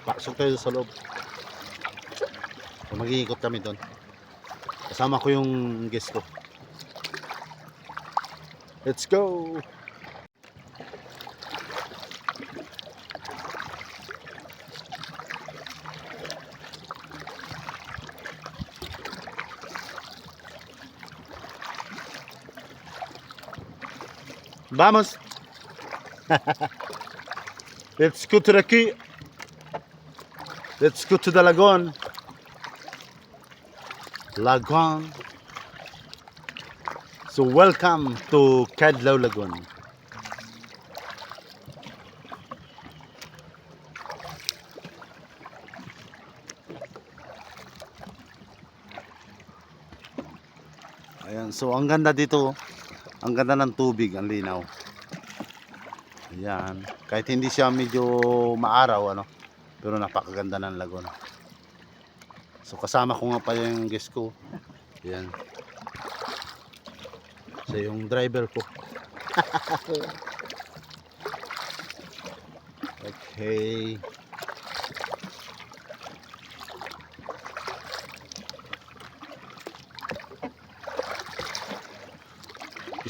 Pasok tayo sa loob. So, mag-iikot kami doon. Kasama ko yung guest ko. Let's go! Vamos! Let's go to the key. Let's go to the lagoon. Lagoon. So welcome to Cadlaw Lagoon. Ayan, so ang ganda dito. Ang ganda ng tubig, ang linaw. Ayan, kahit hindi siya medyo maaraw ano, pero napakaganda ng lagoon. So kasama ko nga pa yung guest ko. Ayan. So yung driver ko. Okay.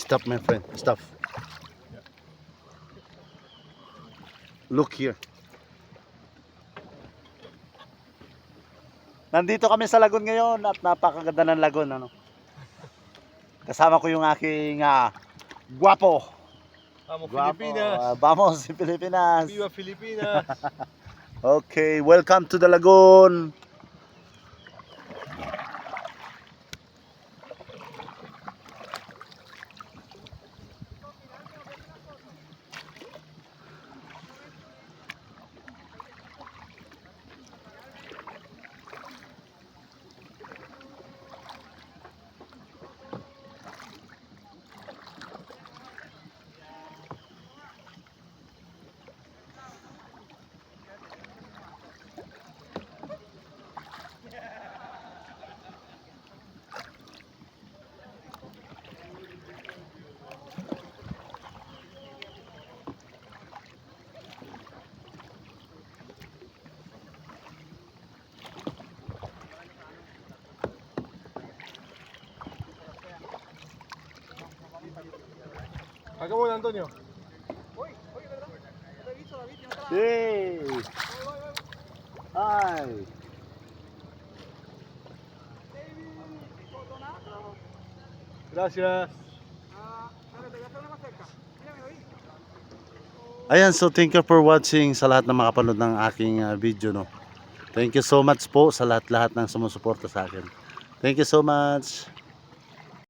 Stop my friend, stop. Look here. Nandito kami sa lagoon ngayon at napakaganda ng lagoon ano. Kasama ko yung aking guwapo. Vamos Guwapo. Pilipinas. Vamos Pilipinas. Viva Filipinas. Okay, welcome to the lagoon. Acá muna Antonio. Hey. Hi. Gracias. Ayan, so thank you for watching sa lahat ng makapanood ng aking video no. Thank you so much po sa lahat-lahat ng sumusuporta sa akin. Thank you so much.